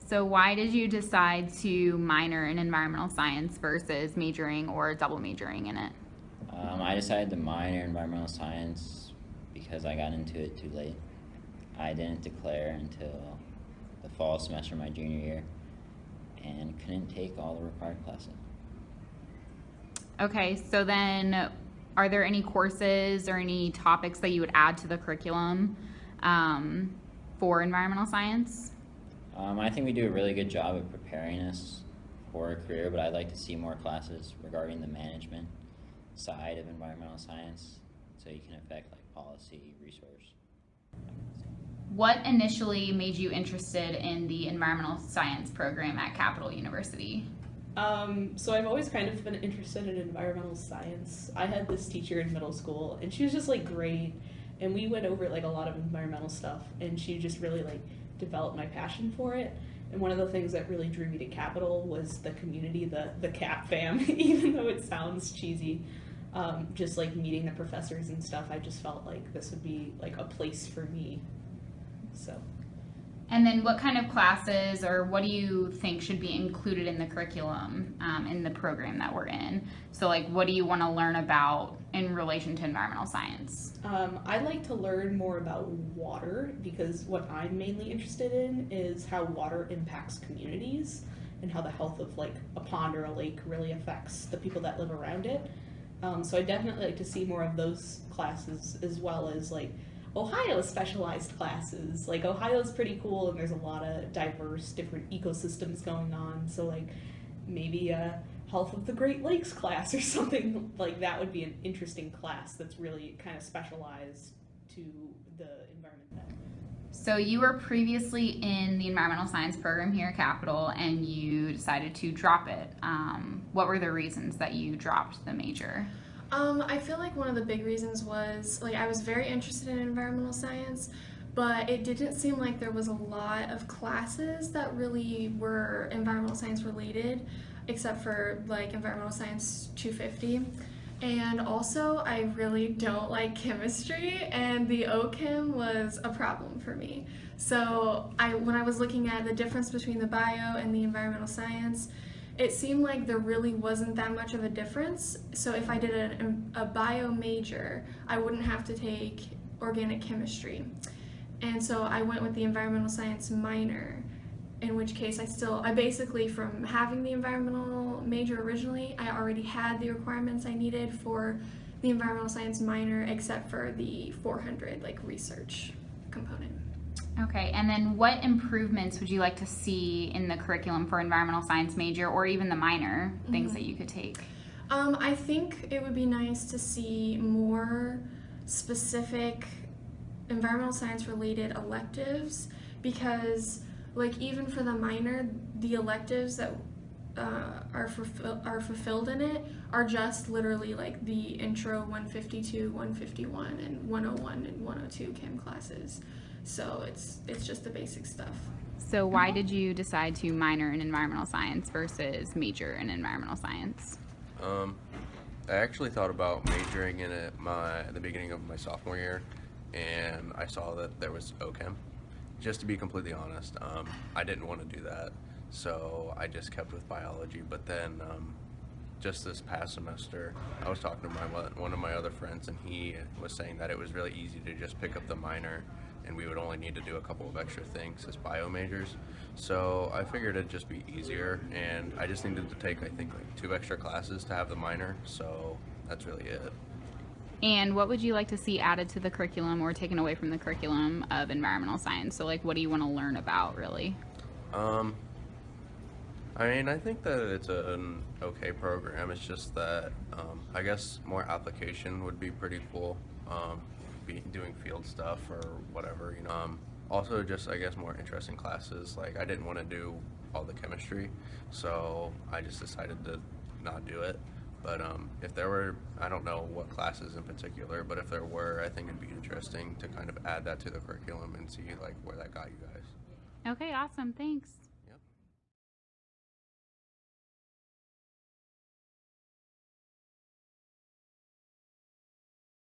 So why did you decide to minor in environmental science versus majoring or double majoring in it? I decided to minor in environmental science because I got into it too late. I didn't declare until the fall semester of my junior year and couldn't take all the required classes. Okay, so then are there any courses or any topics that you would add to the curriculum for environmental science? I think we do a really good job of preparing us for a career, but I'd like to see more classes regarding the management side of environmental science so you can affect like policy, resource. What initially made you interested in the environmental science program at Capital University? So I've always kind of been interested in environmental science. I had this teacher in middle school, and she was just like great, and we went over like a lot of environmental stuff, and she just really like developed my passion for it. And one of the things that really drew me to Capital was the community, the Cap fam, even though it sounds cheesy. Just like meeting the professors and stuff, I just felt like this would be like a place for me. So. And then what kind of classes or what do you think should be included in the curriculum in the program that we're in? So like what do you want to learn about in relation to environmental science? I'd like to learn more about water because what I'm mainly interested in is how water impacts communities and how the health of like a pond or a lake really affects the people that live around it. So I definitely like to see more of those classes as well as like Ohio specialized classes. Like Ohio's pretty cool and there's a lot of diverse different ecosystems going on. So like maybe a health of the Great Lakes class or something like that would be an interesting class that's really kind of specialized to the environment that. So you were previously in the environmental science program here at Capital and you decided to drop it. What were the reasons that you dropped the major? I feel like one of the big reasons was like I was very interested in environmental science, but it didn't seem like there was a lot of classes that really were environmental science related, except for like Environmental Science 250. And also, I really don't like chemistry, and the OChem was a problem for me. So when I was looking at the difference between the bio and the environmental science, it seemed like there really wasn't that much of a difference. So if I did a bio major, I wouldn't have to take organic chemistry. And so I went with the environmental science minor, in which case I basically, from having the environmental major originally, I already had the requirements I needed for the environmental science minor, except for the 400 like research component. Okay, and then what improvements would you like to see in the curriculum for environmental science major or even the minor things that you could take? I think it would be nice to see more specific environmental science related electives because like even for the minor, the electives that are fulfilled in it are just literally like the intro 152, 151, and 101 and 102 chem classes. So it's just the basic stuff. So why did you decide to minor in environmental science versus major in environmental science? I actually thought about majoring in it at the beginning of my sophomore year, and I saw that there was OChem. Just to be completely honest, I didn't want to do that, so I just kept with biology. But then, just this past semester, I was talking to one of my other friends, and he was saying that it was really easy to just pick up the minor, and we would only need to do a couple of extra things as bio majors. So I figured it'd just be easier, and I just needed to take, I think, like 2 extra classes to have the minor, so that's really it. And what would you like to see added to the curriculum or taken away from the curriculum of environmental science? So like what do you want to learn about really? I mean, I think that it's an okay program. It's just that I guess more application would be pretty cool. Be doing field stuff or whatever, you know. Also, just I guess more interesting classes. Like I didn't want to do all the chemistry, so I just decided to not do it. But if there were, I don't know what classes in particular, but if there were, I think it'd be interesting to kind of add that to the curriculum and see like where that got you guys. Okay, awesome. Thanks.